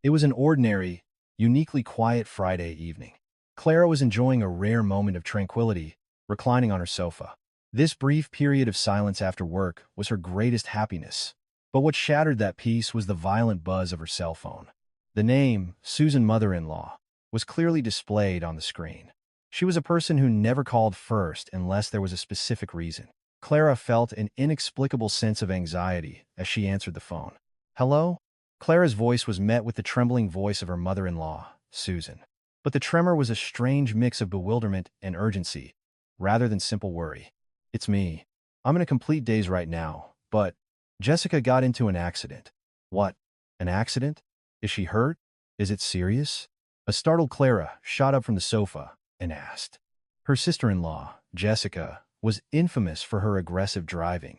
It was an ordinary, uniquely quiet Friday evening. Clara was enjoying a rare moment of tranquility, reclining on her sofa. This brief period of silence after work was her greatest happiness. But what shattered that peace was the violent buzz of her cell phone. The name, Susan Mother-in-Law, was clearly displayed on the screen. She was a person who never called first unless there was a specific reason. Clara felt an inexplicable sense of anxiety as she answered the phone. Hello? Clara's voice was met with the trembling voice of her mother-in-law, Susan. But the tremor was a strange mix of bewilderment and urgency, rather than simple worry. It's me. I'm in a complete daze right now, but Jessica got into an accident. What? An accident? Is she hurt? Is it serious? A startled Clara shot up from the sofa and asked. Her sister-in-law, Jessica, was infamous for her aggressive driving,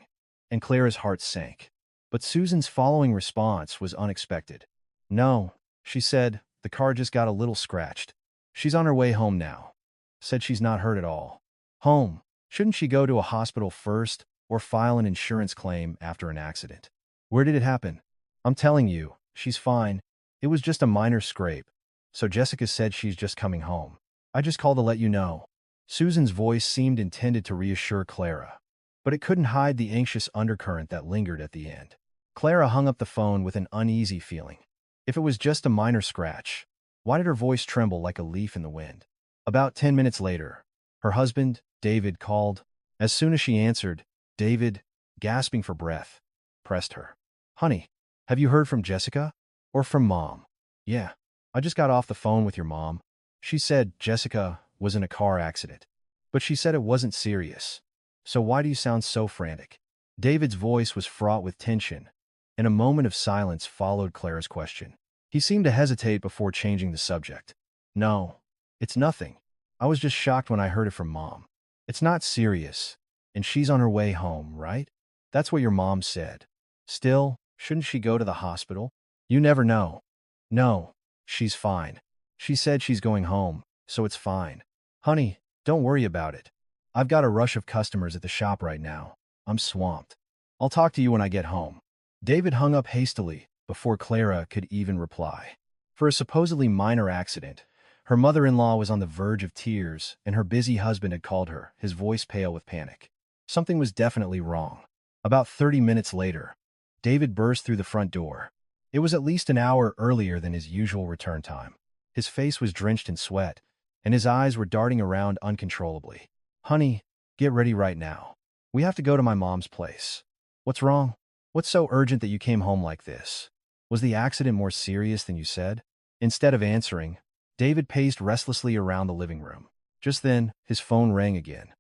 and Clara's heart sank. But Susan's following response was unexpected. No, she said, the car just got a little scratched. She's on her way home now. Said she's not hurt at all. Home. Shouldn't she go to a hospital first or file an insurance claim after an accident? Where did it happen? I'm telling you, she's fine. It was just a minor scrape. So Jessica said she's just coming home. I just called to let you know. Susan's voice seemed intended to reassure Clara, but it couldn't hide the anxious undercurrent that lingered at the end. Clara hung up the phone with an uneasy feeling. If it was just a minor scratch, why did her voice tremble like a leaf in the wind? About 10 minutes later, her husband, David, called. As soon as she answered, David, gasping for breath, pressed her. Honey, have you heard from Jessica? Or from Mom? Yeah, I just got off the phone with your mom. She said Jessica was in a car accident, but she said it wasn't serious. So why do you sound so frantic? David's voice was fraught with tension, and a moment of silence followed Clara's question. He seemed to hesitate before changing the subject. No, it's nothing. I was just shocked when I heard it from Mom. It's not serious, and she's on her way home, right? That's what your mom said. Still, shouldn't she go to the hospital? You never know. No, she's fine. She said she's going home, so it's fine. Honey, don't worry about it. I've got a rush of customers at the shop right now. I'm swamped. I'll talk to you when I get home. David hung up hastily before Clara could even reply. For a supposedly minor accident, her mother-in-law was on the verge of tears, and her busy husband had called her, his voice pale with panic. Something was definitely wrong. About 30 minutes later, David burst through the front door. It was at least an hour earlier than his usual return time. His face was drenched in sweat, and his eyes were darting around uncontrollably. Honey, get ready right now. We have to go to my mom's place. What's wrong? What's so urgent that you came home like this? Was the accident more serious than you said? Instead of answering, David paced restlessly around the living room. Just then, his phone rang again.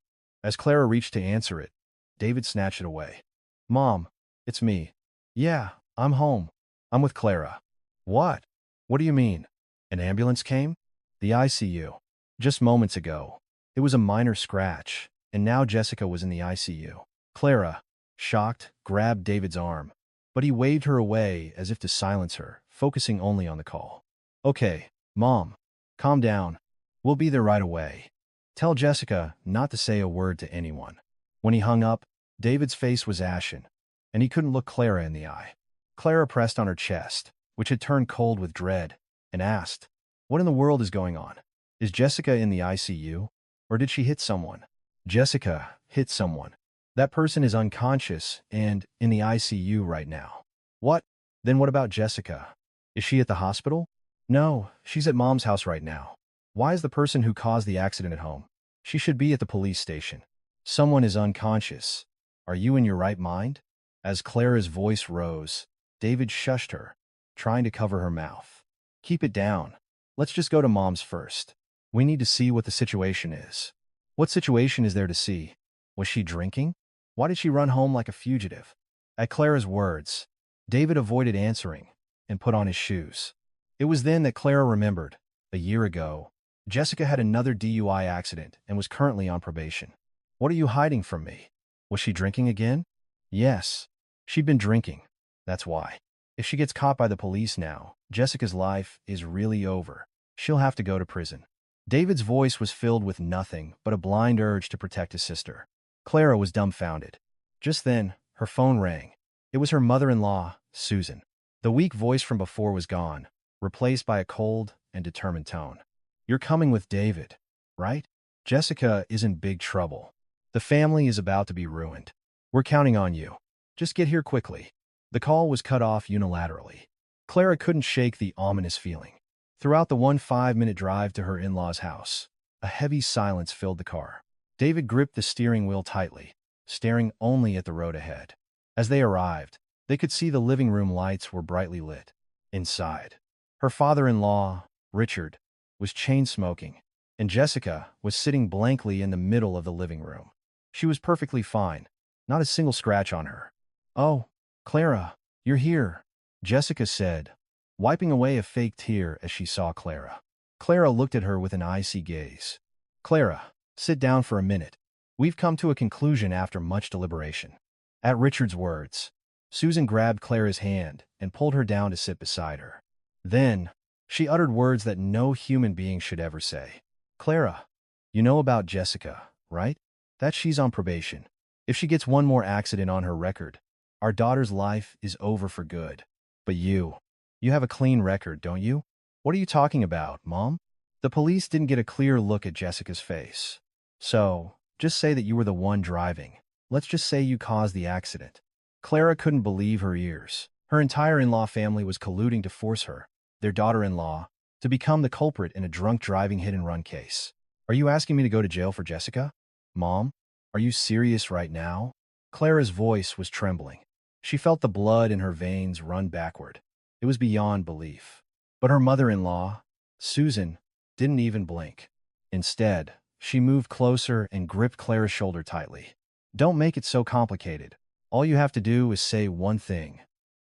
As Clara reached to answer it, David snatched it away. Mom, it's me. Yeah, I'm home. I'm with Clara. What? What do you mean? An ambulance came? The ICU. Just moments ago. It was a minor scratch, and now Jessica was in the ICU. Clara, shocked, grabbed David's arm, but he waved her away as if to silence her, focusing only on the call. Okay, Mom, calm down. We'll be there right away. Tell Jessica not to say a word to anyone. When he hung up, David's face was ashen, and he couldn't look Clara in the eye. Clara pressed on her chest, which had turned cold with dread, and asked, What in the world is going on? Is Jessica in the ICU? Or did she hit someone? Jessica hit someone. That person is unconscious and in the ICU right now. What? Then what about Jessica? Is she at the hospital? No, she's at Mom's house right now. Why is the person who caused the accident at home? She should be at the police station. Someone is unconscious. Are you in your right mind? As Clara's voice rose, David shushed her, trying to cover her mouth. Keep it down. Let's just go to Mom's first. We need to see what the situation is. What situation is there to see? Was she drinking? Why did she run home like a fugitive? At Clara's words, David avoided answering and put on his shoes. It was then that Clara remembered, a year ago, Jessica had another DUI accident and was currently on probation. What are you hiding from me? Was she drinking again? Yes, she'd been drinking. That's why. If she gets caught by the police now, Jessica's life is really over. She'll have to go to prison. David's voice was filled with nothing but a blind urge to protect his sister. Clara was dumbfounded. Just then, her phone rang. It was her mother-in-law, Susan. The weak voice from before was gone, replaced by a cold and determined tone. You're coming with David, right? Jessica is in big trouble. The family is about to be ruined. We're counting on you. Just get here quickly. The call was cut off unilaterally. Clara couldn't shake the ominous feeling. Throughout the 5-minute drive to her in-laws' house, a heavy silence filled the car. David gripped the steering wheel tightly, staring only at the road ahead. As they arrived, they could see the living room lights were brightly lit. Inside, her father-in-law, Richard, was chain-smoking, and Jessica was sitting blankly in the middle of the living room. She was perfectly fine, not a single scratch on her. "Oh, Clara, you're here," Jessica said, wiping away a fake tear as she saw Clara. Clara looked at her with an icy gaze. "Clara, sit down for a minute. We've come to a conclusion after much deliberation." At Richard's words, Susan grabbed Clara's hand and pulled her down to sit beside her. Then, she uttered words that no human being should ever say. "Clara, you know about Jessica, right? That she's on probation. If she gets one more accident on her record, our daughter's life is over for good. But you have a clean record, don't you?" "What are you talking about, Mom?" The police didn't get a clear look at Jessica's face. "So, just say that you were the one driving. Let's just say you caused the accident." Clara couldn't believe her ears. Her entire in-law family was colluding to force her, their daughter-in-law, to become the culprit in a drunk driving hit-and-run case. "Are you asking me to go to jail for Jessica? Mom, are you serious right now?" Clara's voice was trembling. She felt the blood in her veins run backward. It was beyond belief. But her mother-in-law, Susan, didn't even blink. Instead, she moved closer and gripped Clara's shoulder tightly. "Don't make it so complicated. All you have to do is say one thing.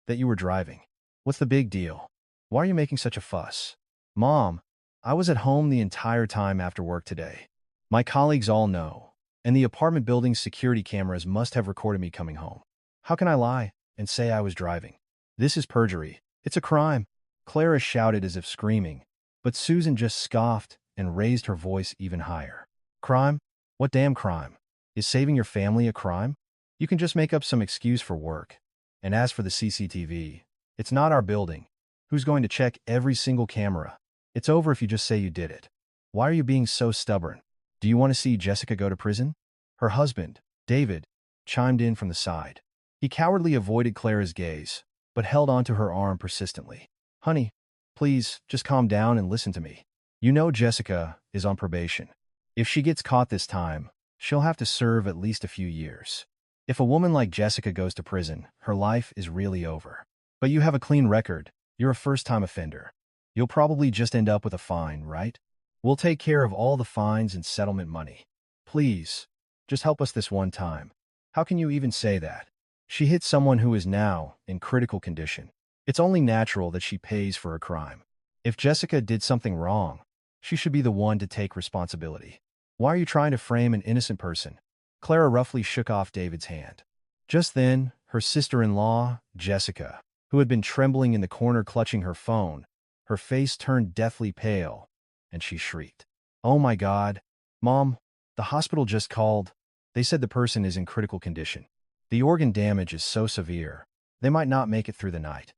That you were driving. What's the big deal? Why are you making such a fuss?" "Mom, I was at home the entire time after work today. My colleagues all know, and the apartment building's security cameras must have recorded me coming home. How can I lie and say I was driving? This is perjury. It's a crime." Clara shouted as if screaming, but Susan just scoffed and raised her voice even higher. "Crime? What damn crime? Is saving your family a crime? You can just make up some excuse for work. And as for the CCTV, it's not our building. Who's going to check every single camera? It's over if you just say you did it. Why are you being so stubborn? Do you want to see Jessica go to prison?" Her husband, David, chimed in from the side. He cowardly avoided Clara's gaze, but held onto her arm persistently. "Honey, please, just calm down and listen to me. You know Jessica is on probation. If she gets caught this time, she'll have to serve at least a few years. If a woman like Jessica goes to prison, her life is really over. But you have a clean record. You're a first-time offender. You'll probably just end up with a fine, right? We'll take care of all the fines and settlement money. Please, just help us this one time." "How can you even say that? She hit someone who is now in critical condition. It's only natural that she pays for a crime. If Jessica did something wrong, she should be the one to take responsibility. Why are you trying to frame an innocent person?" Clara roughly shook off David's hand. Just then, her sister-in-law, Jessica, who had been trembling in the corner clutching her phone, her face turned deathly pale, and she shrieked. "Oh my God, Mom, the hospital just called. They said the person is in critical condition. The organ damage is so severe, they might not make it through the night."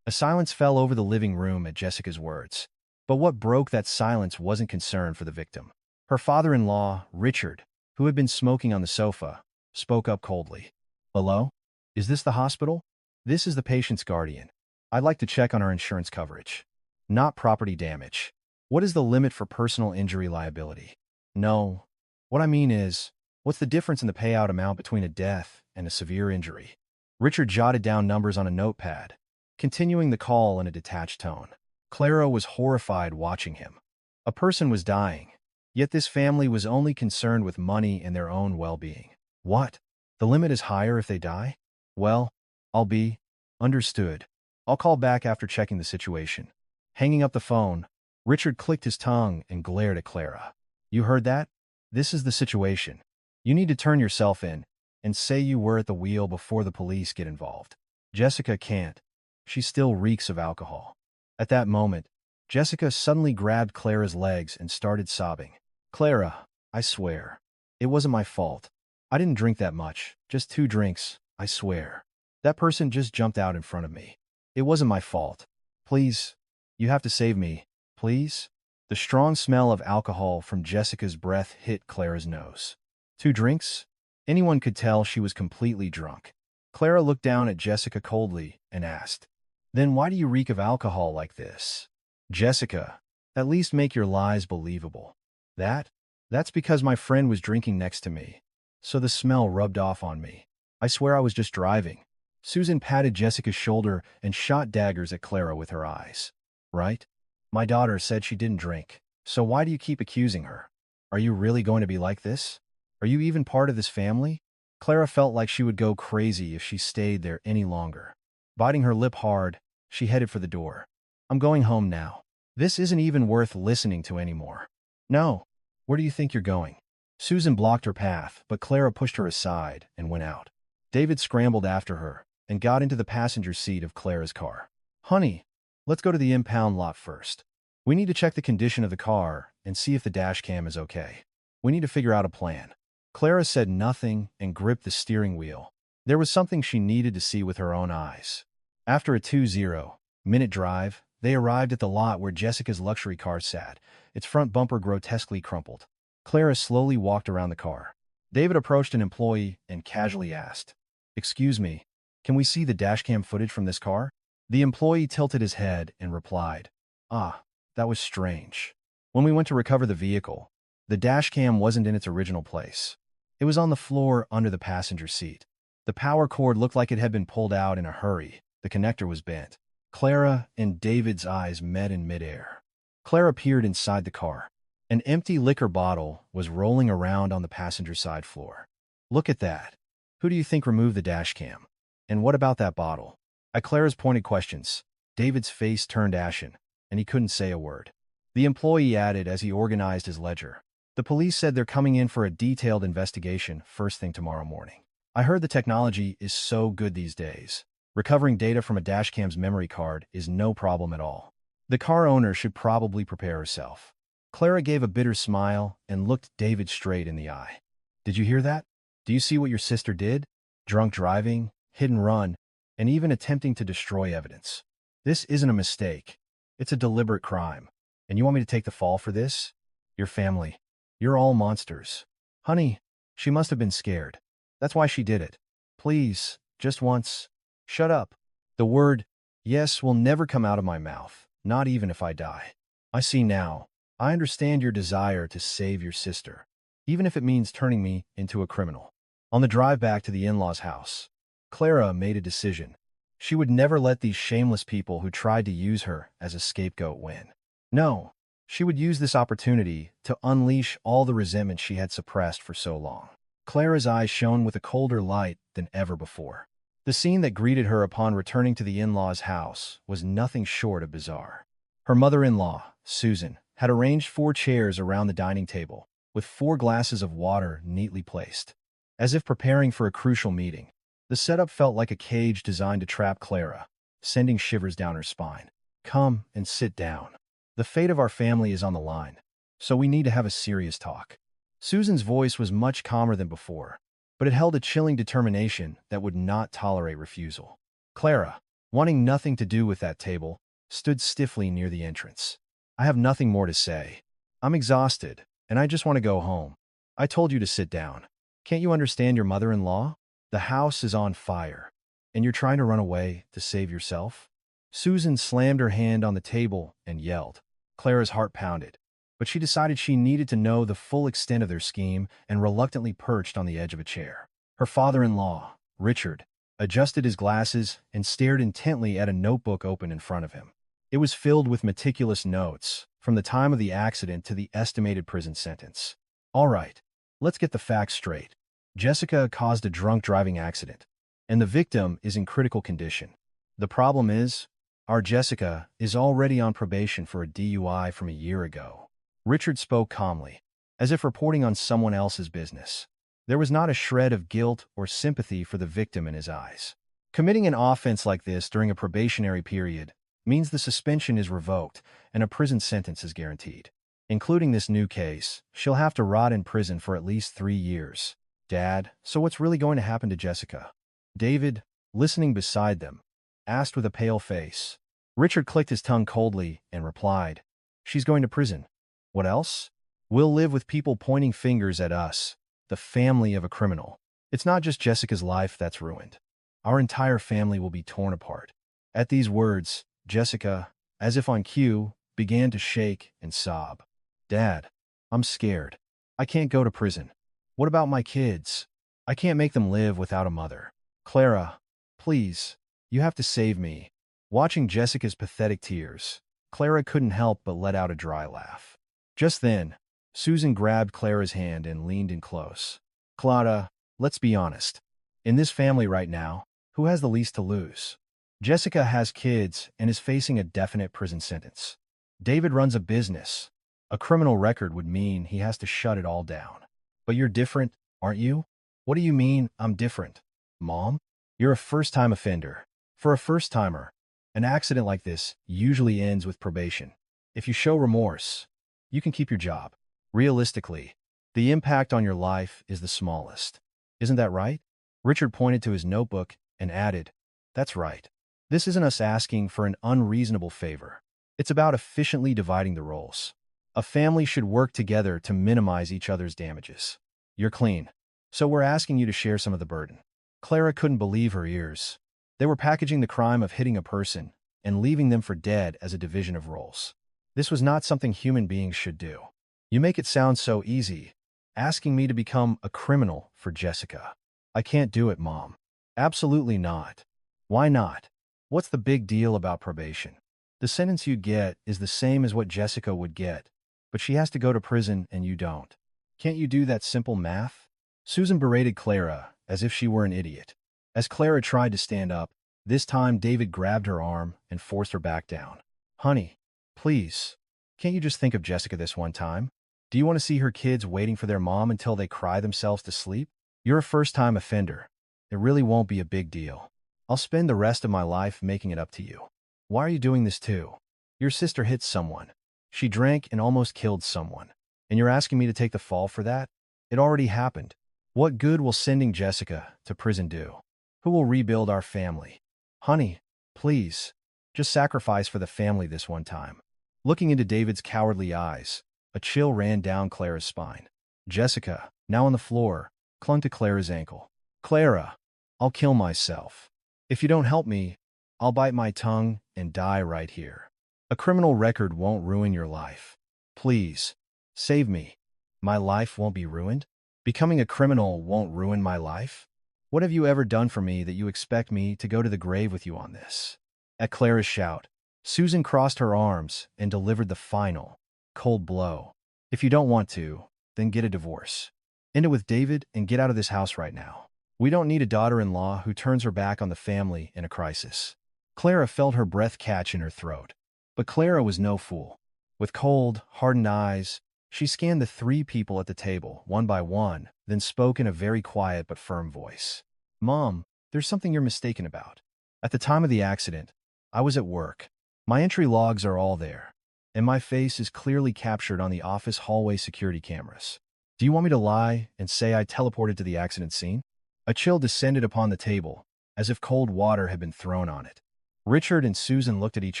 A silence fell over the living room at Jessica's words. But what broke that silence wasn't concern for the victim. Her father-in-law, Richard, who had been smoking on the sofa, spoke up coldly. "Hello? Is this the hospital? This is the patient's guardian. I'd like to check on our insurance coverage. Not property damage. What is the limit for personal injury liability? No. What I mean is, what's the difference in the payout amount between a death and a severe injury?" Richard jotted down numbers on a notepad, continuing the call in a detached tone. Clara was horrified watching him. A person was dying, yet this family was only concerned with money and their own well-being. What? The limit is higher if they die? Well, I'll be understood. I'll call back after checking the situation. Hanging up the phone, Richard clicked his tongue and glared at Clara. "You heard that? This is the situation. You need to turn yourself in and say you were at the wheel before the police get involved. Jessica can't. She still reeks of alcohol." At that moment, Jessica suddenly grabbed Clara's legs and started sobbing. "Clara, I swear. It wasn't my fault. I didn't drink that much. Just 2 drinks, I swear. That person just jumped out in front of me. It wasn't my fault. Please, You have to save me, please? The strong smell of alcohol from Jessica's breath hit Clara's nose. 2 drinks? Anyone could tell she was completely drunk. Clara looked down at Jessica coldly and asked, "Then why do you reek of alcohol like this?" "Jessica, at least make your lies believable." "That? That's because my friend was drinking next to me, so the smell rubbed off on me. I swear I was just driving." Susan patted Jessica's shoulder and shot daggers at Clara with her eyes. "Right? My daughter said she didn't drink, so why do you keep accusing her? Are you really going to be like this? Are you even part of this family?" Clara felt like she would go crazy if she stayed there any longer. Biting her lip hard, she headed for the door. "I'm going home now. This isn't even worth listening to anymore." "No. Where do you think you're going?" Susan blocked her path, but Clara pushed her aside and went out. David scrambled after her and got into the passenger seat of Clara's car. "Honey, let's go to the impound lot first. We need to check the condition of the car and see if the dash cam is okay. We need to figure out a plan." Clara said nothing and gripped the steering wheel. There was something she needed to see with her own eyes. After a 20-minute drive, they arrived at the lot where Jessica's luxury car sat, its front bumper grotesquely crumpled. Clara slowly walked around the car. David approached an employee and casually asked, "Excuse me, can we see the dashcam footage from this car?" The employee tilted his head and replied, "Ah, that was strange. When we went to recover the vehicle, the dashcam wasn't in its original place. It was on the floor under the passenger seat. The power cord looked like it had been pulled out in a hurry. The connector was bent." Clara and David's eyes met in midair. Clara peered inside the car. An empty liquor bottle was rolling around on the passenger side floor. "Look at that. Who do you think removed the dashcam? And what about that bottle?" At Clara's pointed questions, David's face turned ashen, and he couldn't say a word. The employee added as he organized his ledger, "The police said they're coming in for a detailed investigation first thing tomorrow morning. I heard the technology is so good these days. Recovering data from a dashcam's memory card is no problem at all. The car owner should probably prepare herself." Clara gave a bitter smile and looked David straight in the eye. "Did you hear that? Do you see what your sister did? Drunk driving, hit and run, and even attempting to destroy evidence. This isn't a mistake. It's a deliberate crime. And you want me to take the fall for this? Your family. You're all monsters." "Honey, she must have been scared. That's why she did it. Please, just once." "Shut up." The word yes will never come out of my mouth, not even if I die. "I see now. I understand your desire to save your sister, even if it means turning me into a criminal." On the drive back to the in-laws' house, Clara made a decision. She would never let these shameless people who tried to use her as a scapegoat win. No, she would use this opportunity to unleash all the resentment she had suppressed for so long. Clara's eyes shone with a colder light than ever before. The scene that greeted her upon returning to the in-laws' house was nothing short of bizarre. Her mother-in-law, Susan, had arranged 4 chairs around the dining table, with 4 glasses of water neatly placed. As if preparing for a crucial meeting, the setup felt like a cage designed to trap Clara, sending shivers down her spine. "Come and sit down. The fate of our family is on the line, so we need to have a serious talk." Susan's voice was much calmer than before, but it held a chilling determination that would not tolerate refusal. Clara, wanting nothing to do with that table, stood stiffly near the entrance. "I have nothing more to say. I'm exhausted, and I just want to go home. I told you to sit down. Can't you understand your mother-in-law? The house is on fire, and you're trying to run away to save yourself?" Susan slammed her hand on the table and yelled. Clara's heart pounded, but she decided she needed to know the full extent of their scheme and reluctantly perched on the edge of a chair. Her father-in-law, Richard, adjusted his glasses and stared intently at a notebook open in front of him. It was filled with meticulous notes, from the time of the accident to the estimated prison sentence. "All right, let's get the facts straight. Jessica caused a drunk driving accident, and the victim is in critical condition. The problem is, our Jessica is already on probation for a DUI from a year ago." Richard spoke calmly, as if reporting on someone else's business. There was not a shred of guilt or sympathy for the victim in his eyes. Committing an offense like this during a probationary period means the suspension is revoked and a prison sentence is guaranteed. Including this new case, she'll have to rot in prison for at least 3 years. "Dad, so what's really going to happen to Jessica?" David, listening beside them, asked with a pale face. Richard clicked his tongue coldly and replied, "She's going to prison. What else? We'll live with people pointing fingers at us, the family of a criminal. It's not just Jessica's life that's ruined. Our entire family will be torn apart." At these words, Jessica, as if on cue, began to shake and sob. "Dad, I'm scared. I can't go to prison. What about my kids? I can't make them live without a mother. Clara, please, you have to save me." Watching Jessica's pathetic tears, Clara couldn't help but let out a dry laugh. Just then, Susan grabbed Clara's hand and leaned in close. "Clara, let's be honest. In this family right now, who has the least to lose? Jessica has kids and is facing a definite prison sentence. David runs a business. A criminal record would mean he has to shut it all down. But you're different, aren't you?" "What do you mean, I'm different? Mom? You're a first-time offender. For a first-timer, an accident like this usually ends with probation. If you show remorse, you can keep your job. Realistically, the impact on your life is the smallest. Isn't that right?" Richard pointed to his notebook and added, "That's right. This isn't us asking for an unreasonable favor. It's about efficiently dividing the roles. A family should work together to minimize each other's damages. You're clean, so we're asking you to share some of the burden." Clara couldn't believe her ears. They were packaging the crime of hitting a person and leaving them for dead as a division of roles. This was not something human beings should do. "You make it sound so easy, asking me to become a criminal for Jessica." "I can't do it, Mom." "Absolutely not." "Why not? What's the big deal about probation? The sentence you get is the same as what Jessica would get, but she has to go to prison and you don't. Can't you do that simple math?" Susan berated Clara as if she were an idiot. As Clara tried to stand up, this time David grabbed her arm and forced her back down. "Honey, please, can't you just think of Jessica this one time? Do you want to see her kids waiting for their mom until they cry themselves to sleep? You're a first-time offender. It really won't be a big deal. I'll spend the rest of my life making it up to you. Why are you doing this too? Your sister hit someone. She drank and almost killed someone. And you're asking me to take the fall for that? It already happened. What good will sending Jessica to prison do? Who will rebuild our family? Honey, please, just sacrifice for the family this one time." Looking into David's cowardly eyes, a chill ran down Clara's spine. Jessica, now on the floor, clung to Clara's ankle. "Clara, I'll kill myself. If you don't help me, I'll bite my tongue and die right here. A criminal record won't ruin your life. Please, save me. My life won't be ruined. Becoming a criminal won't ruin my life. What have you ever done for me that you expect me to go to the grave with you on this?" At Clara's shout, Susan crossed her arms and delivered the final, cold blow. "If you don't want to, then get a divorce. End it with David and get out of this house right now. We don't need a daughter-in-law who turns her back on the family in a crisis." Clara felt her breath catch in her throat. But Clara was no fool. With cold, hardened eyes, she scanned the three people at the table, one by one, then spoke in a very quiet but firm voice. "Mom, there's something you're mistaken about. At the time of the accident, I was at work. My entry logs are all there, and my face is clearly captured on the office hallway security cameras. Do you want me to lie and say I teleported to the accident scene?" A chill descended upon the table, as if cold water had been thrown on it. Richard and Susan looked at each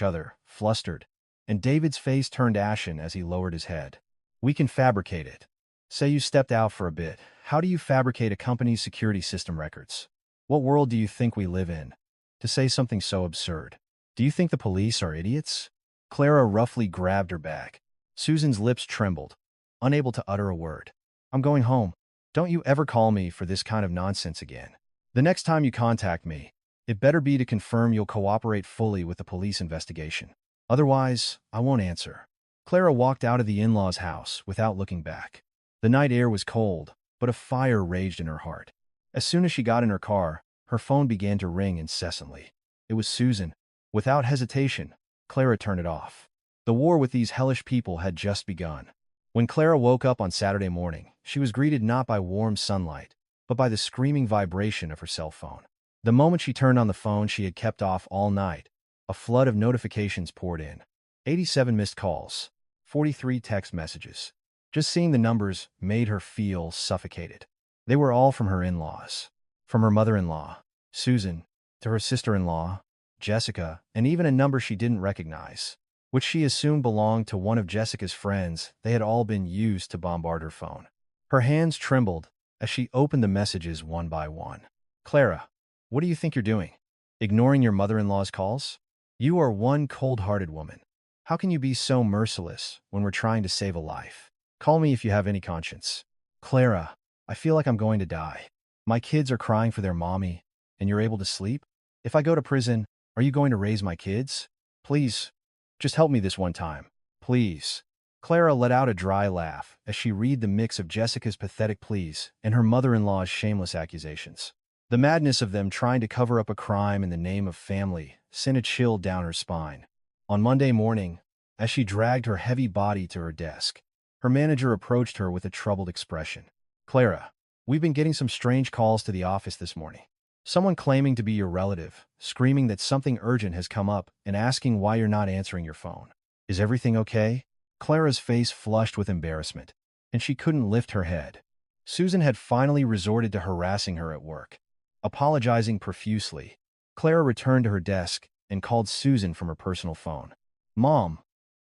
other, flustered, and David's face turned ashen as he lowered his head. "We can fabricate it. Say you stepped out for a bit. How do you fabricate a company's security system records? What world do you think we live in? To say something so absurd. Do you think the police are idiots?" Clara roughly grabbed her back. Susan's lips trembled, unable to utter a word. "I'm going home. Don't you ever call me for this kind of nonsense again. The next time you contact me, it better be to confirm you'll cooperate fully with the police investigation. Otherwise, I won't answer." Clara walked out of the in-laws' house without looking back. The night air was cold, but a fire raged in her heart. As soon as she got in her car, her phone began to ring incessantly. It was Susan. Without hesitation, Clara turned it off. The war with these hellish people had just begun. When Clara woke up on Saturday morning, she was greeted not by warm sunlight, but by the screaming vibration of her cell phone. The moment she turned on the phone she had kept off all night, a flood of notifications poured in. 87 missed calls, 43 text messages. Just seeing the numbers made her feel suffocated. They were all from her in-laws. From her mother-in-law, Susan, to her sister-in-law, Jessica, and even a number she didn't recognize, which she assumed belonged to one of Jessica's friends. They had all been used to bombard her phone. Her hands trembled as she opened the messages one by one. Clara, what do you think you're doing? Ignoring your mother-in-law's calls? You are one cold-hearted woman. How can you be so merciless when we're trying to save a life? Call me if you have any conscience. Clara, I feel like I'm going to die. My kids are crying for their mommy, and you're able to sleep? If I go to prison, are you going to raise my kids? Please, just help me this one time. Please. Clara let out a dry laugh as she read the mix of Jessica's pathetic pleas and her mother-in-law's shameless accusations. The madness of them trying to cover up a crime in the name of family sent a chill down her spine. On Monday morning, as she dragged her heavy body to her desk, her manager approached her with a troubled expression. Clara, we've been getting some strange calls to the office this morning. Someone claiming to be your relative, screaming that something urgent has come up and asking why you're not answering your phone. Is everything okay? Clara's face flushed with embarrassment, and she couldn't lift her head. Susan had finally resorted to harassing her at work. Apologizing profusely, Clara returned to her desk and called Susan from her personal phone. Mom,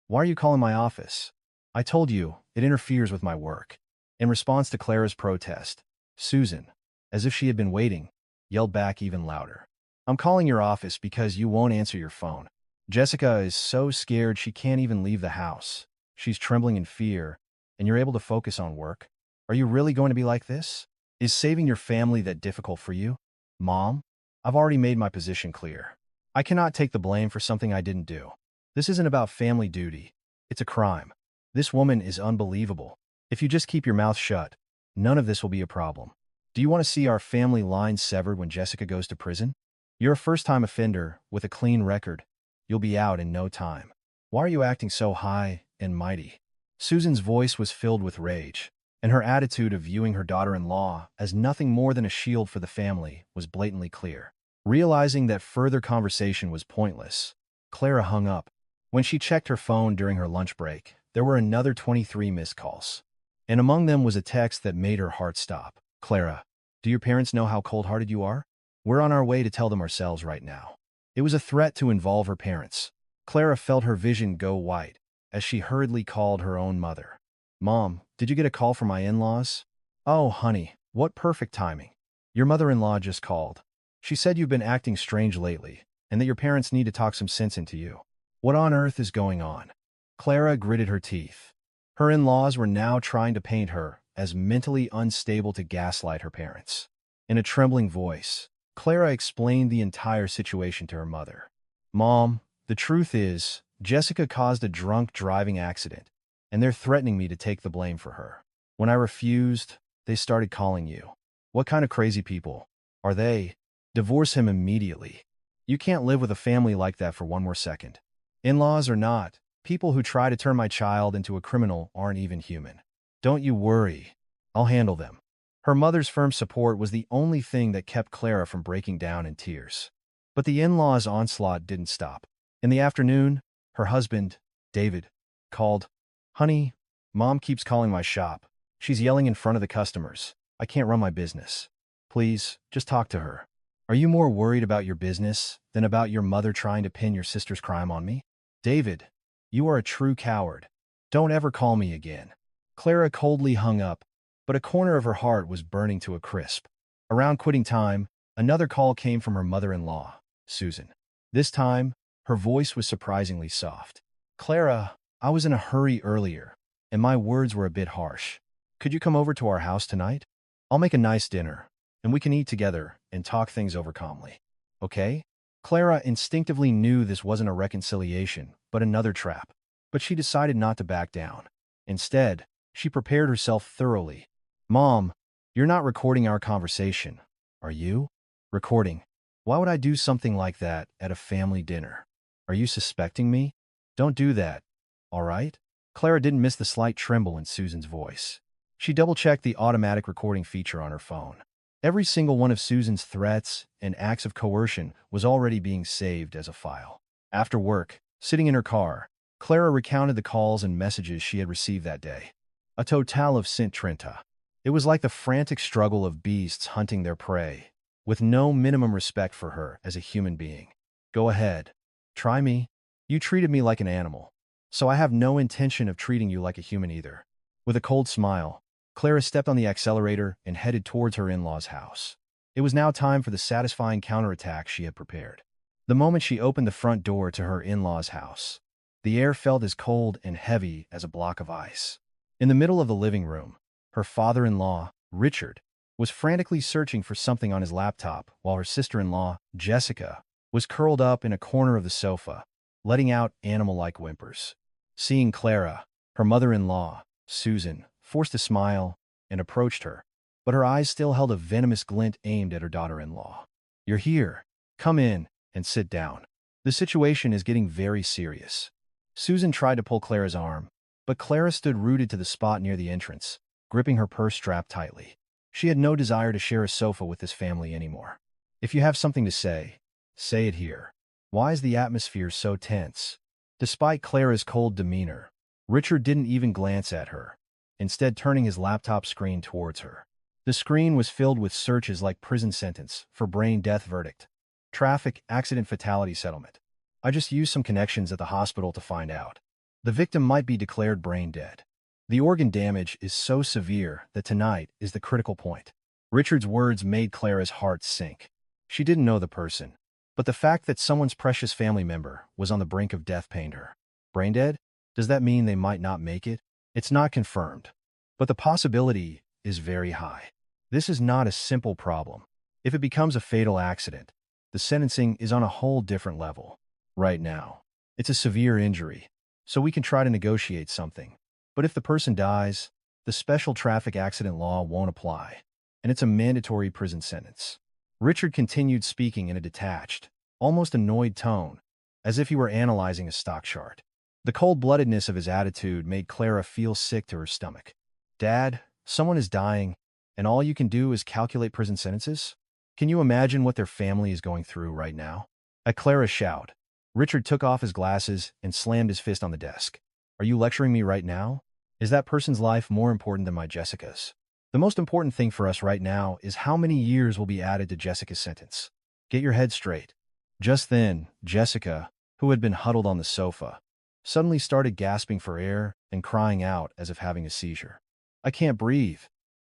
why are you calling my office? I told you, it interferes with my work. In response to Clara's protest, Susan, as if she had been waiting, yelled back even louder. I'm calling your office because you won't answer your phone. Jessica is so scared she can't even leave the house. She's trembling in fear, and you're able to focus on work? Are you really going to be like this? Is saving your family that difficult for you? Mom, I've already made my position clear. I cannot take the blame for something I didn't do. This isn't about family duty. It's a crime. This woman is unbelievable. If you just keep your mouth shut, none of this will be a problem. Do you want to see our family line severed when Jessica goes to prison? You're a first-time offender with a clean record. You'll be out in no time. Why are you acting so high and mighty? Susan's voice was filled with rage, and her attitude of viewing her daughter-in-law as nothing more than a shield for the family was blatantly clear. Realizing that further conversation was pointless, Clara hung up. When she checked her phone during her lunch break, there were another 23 missed calls, and among them was a text that made her heart stop. Clara, do your parents know how cold-hearted you are? We're on our way to tell them ourselves right now. It was a threat to involve her parents. Clara felt her vision go white as she hurriedly called her own mother. Mom, did you get a call from my in-laws? Oh, honey, what perfect timing. Your mother-in-law just called. She said you've been acting strange lately and that your parents need to talk some sense into you. What on earth is going on? Clara gritted her teeth. Her in-laws were now trying to paint her as mentally unstable to gaslight her parents. In a trembling voice, Clara explained the entire situation to her mother. Mom, the truth is, Jessica caused a drunk driving accident, and they're threatening me to take the blame for her. When I refused, they started calling you. What kind of crazy people are they? Divorce him immediately. You can't live with a family like that for one more second. In-laws or not, people who try to turn my child into a criminal aren't even human. Don't you worry. I'll handle them. Her mother's firm support was the only thing that kept Clara from breaking down in tears. But the in-laws' onslaught didn't stop. In the afternoon, her husband, David, called. Honey, Mom keeps calling my shop. She's yelling in front of the customers. I can't run my business. Please, just talk to her. Are you more worried about your business than about your mother trying to pin your sister's crime on me? David, you are a true coward. Don't ever call me again. Clara coldly hung up, but a corner of her heart was burning to a crisp. Around quitting time, another call came from her mother-in-law, Susan. This time, her voice was surprisingly soft. Clara, I was in a hurry earlier, and my words were a bit harsh. Could you come over to our house tonight? I'll make a nice dinner, and we can eat together and talk things over calmly. Okay? Clara instinctively knew this wasn't a reconciliation, but another trap. But she decided not to back down. Instead, she prepared herself thoroughly. Mom, you're not recording our conversation, are you? Recording? Why would I do something like that at a family dinner? Are you suspecting me? Don't do that, all right? Clara didn't miss the slight tremble in Susan's voice. She double-checked the automatic recording feature on her phone. Every single one of Susan's threats and acts of coercion was already being saved as a file. After work, sitting in her car, Clara recounted the calls and messages she had received that day. A total of 30. It was like the frantic struggle of beasts hunting their prey, with no minimum respect for her as a human being. Go ahead. Try me. You treated me like an animal, so I have no intention of treating you like a human either. With a cold smile, Clara stepped on the accelerator and headed towards her in-laws' house. It was now time for the satisfying counterattack she had prepared. The moment she opened the front door to her in-laws' house, the air felt as cold and heavy as a block of ice. In the middle of the living room, her father-in-law, Richard, was frantically searching for something on his laptop while her sister-in-law, Jessica, was curled up in a corner of the sofa, letting out animal-like whimpers. Seeing Clara, her mother-in-law, Susan, forced a smile and approached her, but her eyes still held a venomous glint aimed at her daughter-in-law. "You're here. Come in and sit down. The situation is getting very serious." Susan tried to pull Clara's arm, but Clara stood rooted to the spot near the entrance, gripping her purse strap tightly. She had no desire to share a sofa with this family anymore. "If you have something to say it here. Why is the atmosphere so tense?" Despite Clara's cold demeanor, Richard didn't even glance at her, instead turning his laptop screen towards her. The screen was filled with searches like prison sentence for brain death verdict, traffic accident fatality settlement. "I just used some connections at the hospital to find out. The victim might be declared brain dead. The organ damage is so severe that tonight is the critical point." Richard's words made Clara's heart sink. She didn't know the person, but the fact that someone's precious family member was on the brink of death pained her. Brain dead? Does that mean they might not make it? It's not confirmed, but the possibility is very high. This is not a simple problem. If it becomes a fatal accident, the sentencing is on a whole different level. Right now, it's a severe injury, so we can try to negotiate something. But if the person dies, the special traffic accident law won't apply, and it's a mandatory prison sentence. Richard continued speaking in a detached, almost annoyed tone, as if he were analyzing a stock chart. The cold-bloodedness of his attitude made Clara feel sick to her stomach. "Dad, someone is dying, and all you can do is calculate prison sentences? Can you imagine what their family is going through right now?" At Clara's shout, Richard took off his glasses and slammed his fist on the desk. "Are you lecturing me right now? Is that person's life more important than my Jessica's? The most important thing for us right now is how many years will be added to Jessica's sentence. Get your head straight." Just then, Jessica, who had been huddled on the sofa, suddenly started gasping for air and crying out as if having a seizure. "I can't breathe.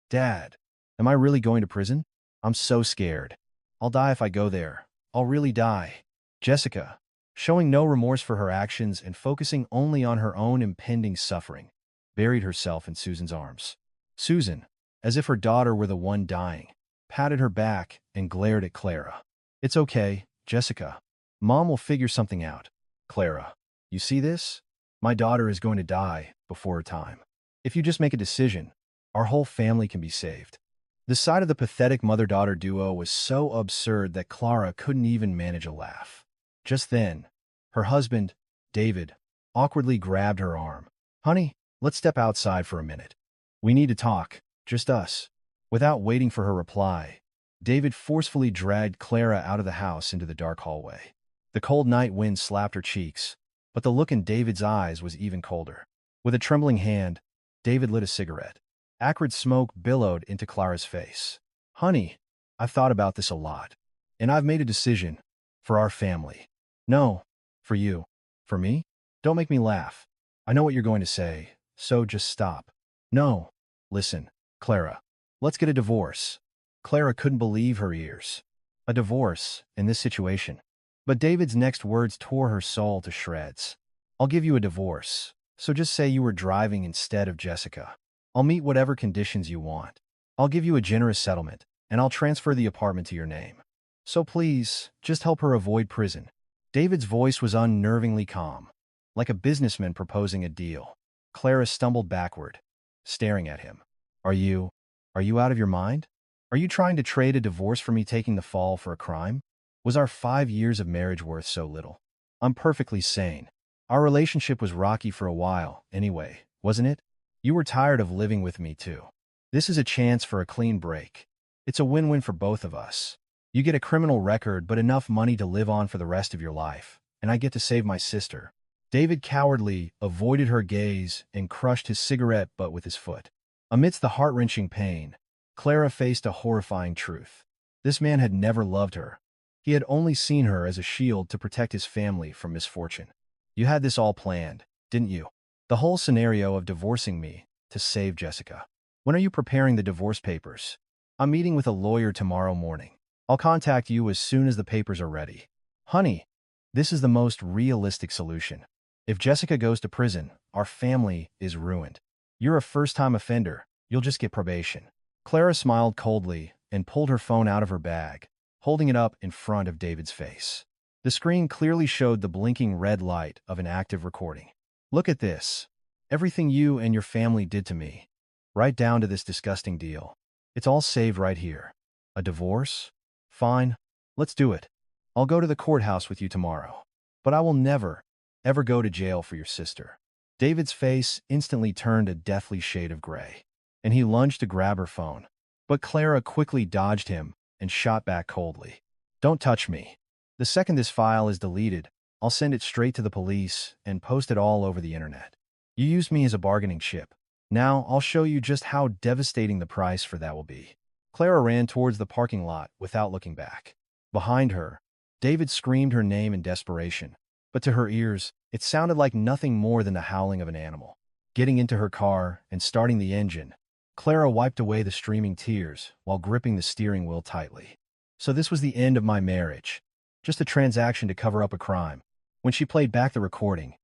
Dad, am I really going to prison? I'm so scared. I'll die if I go there. I'll really die." Jessica, showing no remorse for her actions and focusing only on her own impending suffering, buried herself in Susan's arms. Susan, as if her daughter were the one dying, patted her back and glared at Clara. "It's okay, Jessica. Mom will figure something out." "Clara, you see this? My daughter is going to die before her time. If you just make a decision, our whole family can be saved." The sight of the pathetic mother-daughter duo was so absurd that Clara couldn't even manage a laugh. Just then, her husband, David, awkwardly grabbed her arm. "Honey, let's step outside for a minute. We need to talk, just us." Without waiting for her reply, David forcefully dragged Clara out of the house into the dark hallway. The cold night wind slapped her cheeks, but the look in David's eyes was even colder. With a trembling hand, David lit a cigarette. Acrid smoke billowed into Clara's face. "Honey, I've thought about this a lot, and I've made a decision. For our family. No, for you. For me? Don't make me laugh. I know what you're going to say, so just stop." "No. Listen, Clara. Let's get a divorce." Clara couldn't believe her ears. A divorce, in this situation. But David's next words tore her soul to shreds. "I'll give you a divorce, so just say you were driving instead of Jessica. I'll meet whatever conditions you want. I'll give you a generous settlement, and I'll transfer the apartment to your name. So please, just help her avoid prison." David's voice was unnervingly calm, like a businessman proposing a deal. Clara stumbled backward, staring at him. Are you out of your mind? Are you trying to trade a divorce for me taking the fall for a crime? Was our 5 years of marriage worth so little? I'm perfectly sane. Our relationship was rocky for a while, anyway, wasn't it? You were tired of living with me, too. This is a chance for a clean break. It's a win-win for both of us. You get a criminal record but enough money to live on for the rest of your life, and I get to save my sister. David cowardly avoided her gaze and crushed his cigarette butt with his foot. Amidst the heart-wrenching pain, Clara faced a horrifying truth. This man had never loved her. He had only seen her as a shield to protect his family from misfortune. You had this all planned, didn't you? The whole scenario of divorcing me to save Jessica. When are you preparing the divorce papers? I'm meeting with a lawyer tomorrow morning. I'll contact you as soon as the papers are ready. Honey, this is the most realistic solution. If Jessica goes to prison, our family is ruined. You're a first-time offender. You'll just get probation. Clara smiled coldly and pulled her phone out of her bag, holding it up in front of David's face. The screen clearly showed the blinking red light of an active recording. Look at this. Everything you and your family did to me, right down to this disgusting deal. It's all saved right here. A divorce? Fine. Let's do it. I'll go to the courthouse with you tomorrow. But I will never, ever go to jail for your sister. David's face instantly turned a deathly shade of gray, and he lunged to grab her phone. But Clara quickly dodged him and shot back coldly. Don't touch me. The second this file is deleted, I'll send it straight to the police and post it all over the internet. You used me as a bargaining chip. Now I'll show you just how devastating the price for that will be. Clara ran towards the parking lot without looking back. Behind her, David screamed her name in desperation, but to her ears, it sounded like nothing more than the howling of an animal. Getting into her car and starting the engine, Clara wiped away the streaming tears while gripping the steering wheel tightly. So this was the end of my marriage. Just a transaction to cover up a crime. When she played back the recording,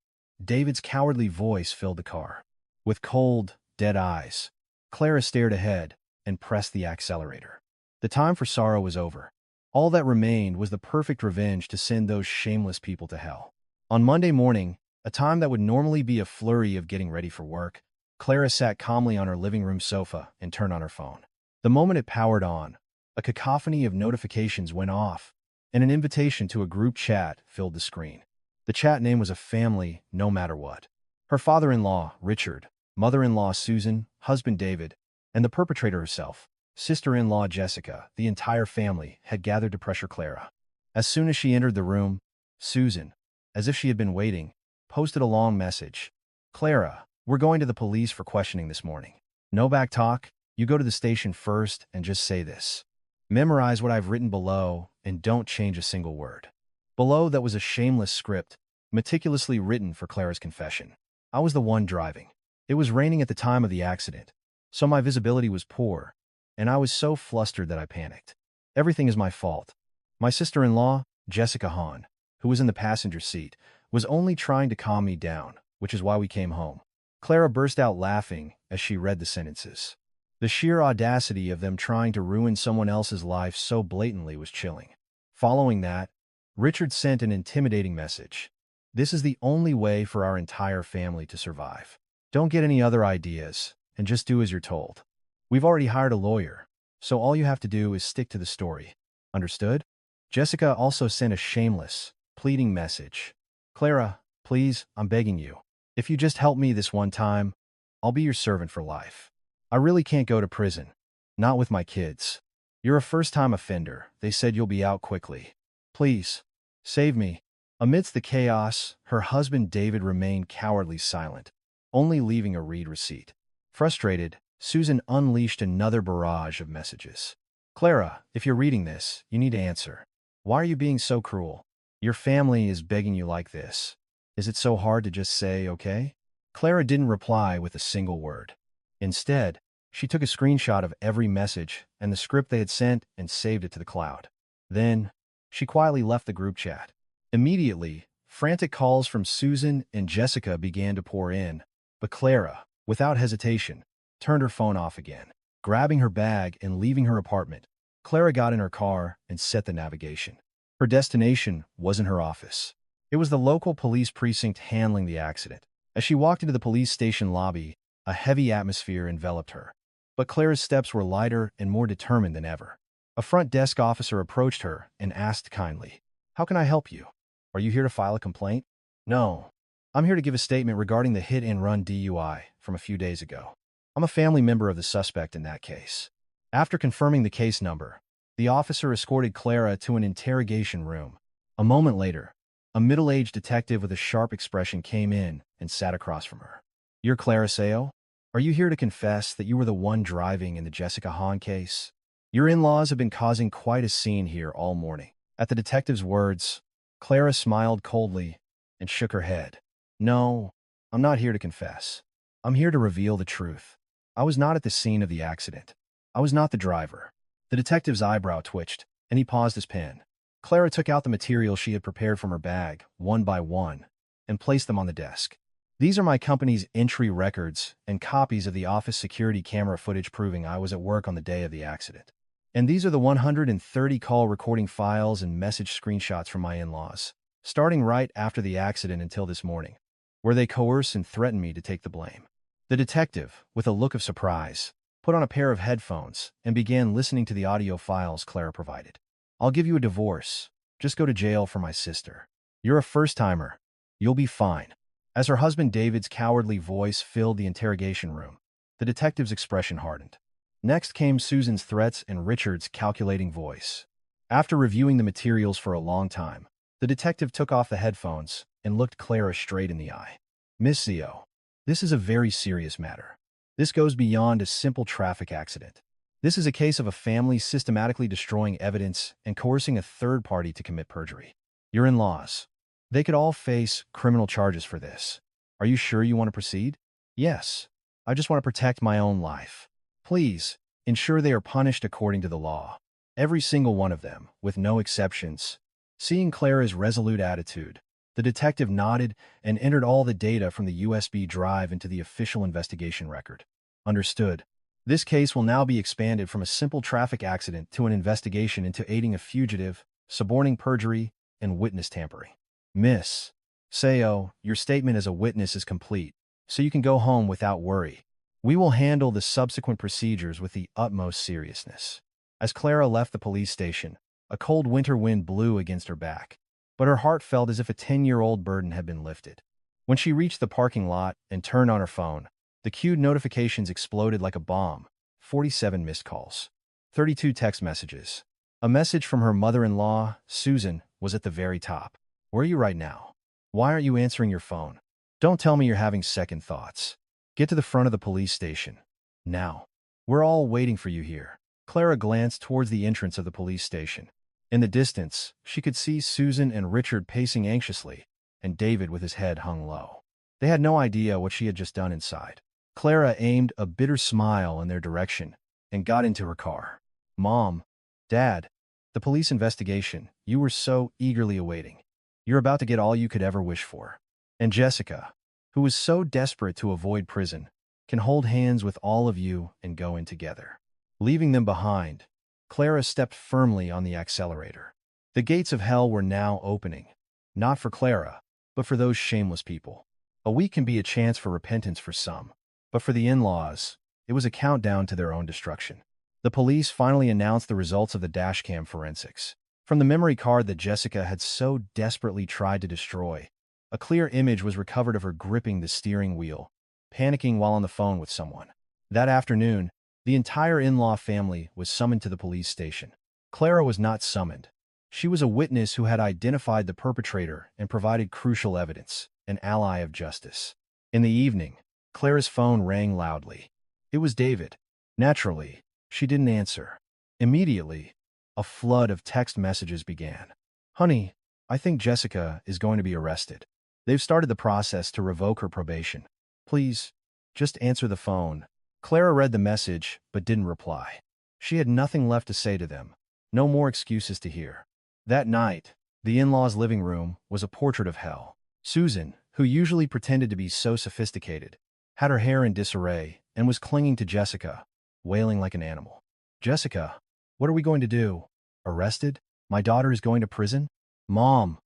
David's cowardly voice filled the car. With cold, dead eyes, Clara stared ahead and pressed the accelerator. The time for sorrow was over. All that remained was the perfect revenge to send those shameless people to hell. On Monday morning, a time that would normally be a flurry of getting ready for work, Clara sat calmly on her living room sofa and turned on her phone. The moment it powered on, a cacophony of notifications went off, and an invitation to a group chat filled the screen. The chat name was a family, no matter what. Her father-in-law, Richard, mother-in-law, Susan, husband, David, and the perpetrator herself, sister-in-law, Jessica, the entire family, had gathered to pressure Clara. As soon as she entered the room, Susan, as if she had been waiting, posted a long message. Clara, we're going to the police for questioning this morning. No back talk. You go to the station first and just say this. Memorize what I've written below and don't change a single word. Below that was a shameless script, meticulously written for Clara's confession. I was the one driving. It was raining at the time of the accident, so my visibility was poor, and I was so flustered that I panicked. Everything is my fault. My sister-in-law, Jessica Hahn, who was in the passenger seat, was only trying to calm me down, which is why we came home. Clara burst out laughing as she read the sentences. The sheer audacity of them trying to ruin someone else's life so blatantly was chilling. Following that, Richard sent an intimidating message. This is the only way for our entire family to survive. Don't get any other ideas, and just do as you're told. We've already hired a lawyer, so all you have to do is stick to the story. Understood? Jessica also sent a shameless, pleading message. Clara, please, I'm begging you. If you just help me this one time, I'll be your servant for life. I really can't go to prison. Not with my kids. You're a first-time offender. They said you'll be out quickly. Please, save me. Amidst the chaos, her husband David remained cowardly silent, only leaving a read receipt. Frustrated, Susan unleashed another barrage of messages. Clara, if you're reading this, you need to answer. Why are you being so cruel? Your family is begging you like this. Is it so hard to just say, okay? Clara didn't reply with a single word. Instead, she took a screenshot of every message and the script they had sent and saved it to the cloud. Then, she quietly left the group chat. Immediately, frantic calls from Susan and Jessica began to pour in, but Clara, without hesitation, turned her phone off again. Grabbing her bag and leaving her apartment, Clara got in her car and set the navigation. Her destination wasn't her office. It was the local police precinct handling the accident. As she walked into the police station lobby, a heavy atmosphere enveloped her. But Clara's steps were lighter and more determined than ever. A front desk officer approached her and asked kindly, "How can I help you? Are you here to file a complaint?" "No. I'm here to give a statement regarding the hit-and-run DUI from a few days ago. I'm a family member of the suspect in that case." After confirming the case number, the officer escorted Clara to an interrogation room. A moment later, a middle-aged detective with a sharp expression came in and sat across from her. "You're Clara Seo? Are you here to confess that you were the one driving in the Jessica Hahn case? Your in-laws have been causing quite a scene here all morning. At the detective's words, Clara smiled coldly and shook her head. No, I'm not here to confess. I'm here to reveal the truth. I was not at the scene of the accident. I was not the driver. The detective's eyebrow twitched, and he paused his pen. Clara took out the materials she had prepared from her bag, one by one, and placed them on the desk. These are my company's entry records and copies of the office security camera footage proving I was at work on the day of the accident. And these are the 130 call recording files and message screenshots from my in-laws, starting right after the accident until this morning, where they coerce and threaten me to take the blame. The detective, with a look of surprise, put on a pair of headphones and began listening to the audio files Clara provided. I'll give you a divorce. Just go to jail for my sister. You're a first-timer. You'll be fine. As her husband David's cowardly voice filled the interrogation room, the detective's expression hardened. Next came Susan's threats and Richard's calculating voice. After reviewing the materials for a long time, the detective took off the headphones and looked Clara straight in the eye. Miss Zio, this is a very serious matter. This goes beyond a simple traffic accident. This is a case of a family systematically destroying evidence and coercing a third party to commit perjury. Your in-laws. They could all face criminal charges for this. Are you sure you want to proceed? Yes. I just want to protect my own life. Please, ensure they are punished according to the law. Every single one of them, with no exceptions. Seeing Clara's resolute attitude, the detective nodded and entered all the data from the USB drive into the official investigation record. Understood. This case will now be expanded from a simple traffic accident to an investigation into aiding a fugitive, suborning perjury, and witness tampering. Miss Sayo, your statement as a witness is complete, so you can go home without worry. We will handle the subsequent procedures with the utmost seriousness. As Clara left the police station, a cold winter wind blew against her back, but her heart felt as if a 10-year-old burden had been lifted. When she reached the parking lot and turned on her phone, the queued notifications exploded like a bomb. 47 missed calls. 32 text messages. A message from her mother-in-law, Susan, was at the very top. Where are you right now? Why aren't you answering your phone? Don't tell me you're having second thoughts. Get to the front of the police station. Now. We're all waiting for you here. Clara glanced towards the entrance of the police station. In the distance, she could see Susan and Richard pacing anxiously, and David with his head hung low. They had no idea what she had just done inside. Clara aimed a bitter smile in their direction and got into her car. Mom, Dad, the police investigation you were so eagerly awaiting. You're about to get all you could ever wish for. And Jessica, who was so desperate to avoid prison, can hold hands with all of you and go in together. Leaving them behind, Clara stepped firmly on the accelerator. The gates of hell were now opening, not for Clara, but for those shameless people. A week can be a chance for repentance for some, but for the in-laws, it was a countdown to their own destruction. The police finally announced the results of the dashcam forensics. From the memory card that Jessica had so desperately tried to destroy, a clear image was recovered of her gripping the steering wheel, panicking while on the phone with someone. That afternoon, the entire in-law family was summoned to the police station. Clara was not summoned. She was a witness who had identified the perpetrator and provided crucial evidence, an ally of justice. In the evening, Clara's phone rang loudly. It was David. Naturally, she didn't answer. Immediately, a flood of text messages began. Honey, I think Jessica is going to be arrested. They've started the process to revoke her probation. Please, just answer the phone. Clara read the message, but didn't reply. She had nothing left to say to them. No more excuses to hear. That night, the in-laws' living room was a portrait of hell. Susan, who usually pretended to be so sophisticated, had her hair in disarray and was clinging to Jessica, wailing like an animal. Jessica, what are we going to do? Arrested? My daughter is going to prison? Mom,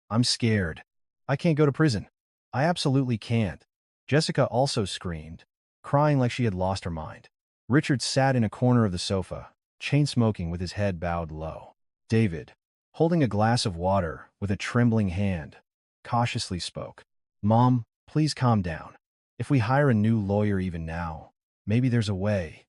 I'm scared. I can't go to prison. I absolutely can't. Jessica also screamed, crying like she had lost her mind. Richard sat in a corner of the sofa, chain-smoking with his head bowed low. David, holding a glass of water with a trembling hand, cautiously spoke. Mom, please calm down. If we hire a new lawyer even now, maybe there's a way.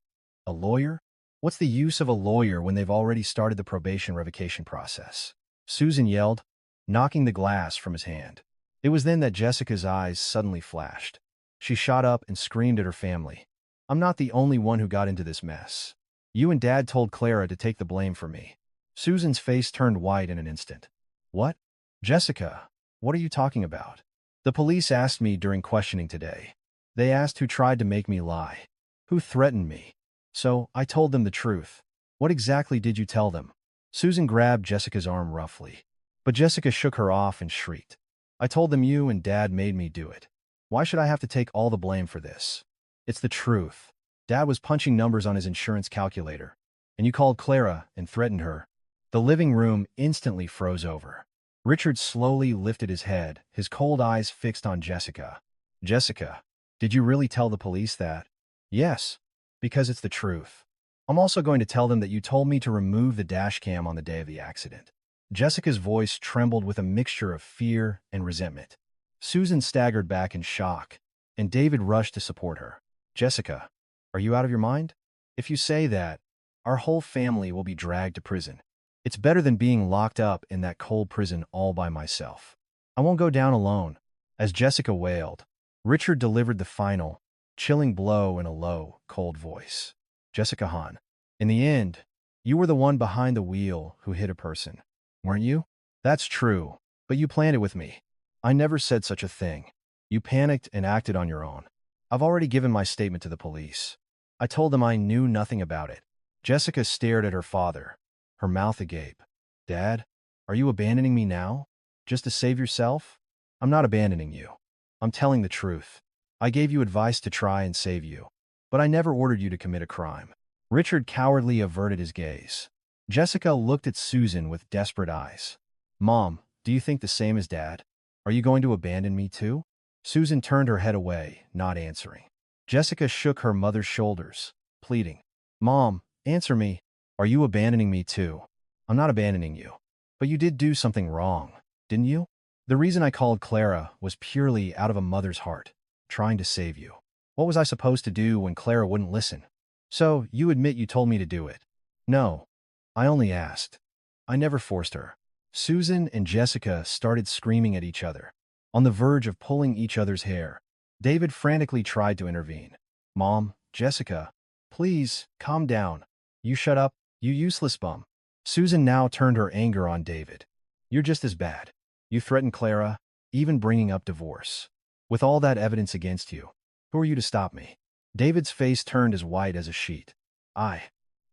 A lawyer? What's the use of a lawyer when they've already started the probation revocation process? Susan yelled, knocking the glass from his hand. It was then that Jessica's eyes suddenly flashed. She shot up and screamed at her family. I'm not the only one who got into this mess. You and Dad told Clara to take the blame for me. Susan's face turned white in an instant. What? Jessica, what are you talking about? The police asked me during questioning today. They asked who tried to make me lie, who threatened me. So I told them the truth. What exactly did you tell them? Susan grabbed Jessica's arm roughly, but Jessica shook her off and shrieked. I told them you and Dad made me do it. Why should I have to take all the blame for this? It's the truth. Dad was punching numbers on his insurance calculator, and you called Clara and threatened her. The living room instantly froze over. Richard slowly lifted his head, his cold eyes fixed on Jessica. Jessica, did you really tell the police that? Yes, because it's the truth. I'm also going to tell them that you told me to remove the dash cam on the day of the accident. Jessica's voice trembled with a mixture of fear and resentment. Susan staggered back in shock, and David rushed to support her. Jessica, are you out of your mind? If you say that, our whole family will be dragged to prison. It's better than being locked up in that cold prison all by myself. I won't go down alone. As Jessica wailed, Richard delivered the final, chilling blow in a low, cold voice. Jessica Hahn, in the end, you were the one behind the wheel who hit a person, weren't you? That's true, but you planned it with me. I never said such a thing. You panicked and acted on your own. I've already given my statement to the police. I told them I knew nothing about it. Jessica stared at her father, her mouth agape. Dad, are you abandoning me now? Just to save yourself? I'm not abandoning you. I'm telling the truth. I gave you advice to try and save you, but I never ordered you to commit a crime. Richard cowardly averted his gaze. Jessica looked at Susan with desperate eyes. Mom, do you think the same as Dad? Are you going to abandon me too? Susan turned her head away, not answering. Jessica shook her mother's shoulders, pleading. Mom, answer me. Are you abandoning me too? I'm not abandoning you. But you did do something wrong, didn't you? The reason I called Clara was purely out of a mother's heart, trying to save you. What was I supposed to do when Clara wouldn't listen? So, you admit you told me to do it. No, I only asked. I never forced her. Susan and Jessica started screaming at each other, on the verge of pulling each other's hair. David frantically tried to intervene. Mom, Jessica, please, calm down. You shut up, you useless bum. Susan now turned her anger on David. You're just as bad. You threatened Clara, even bringing up divorce. With all that evidence against you, who are you to stop me? David's face turned as white as a sheet. I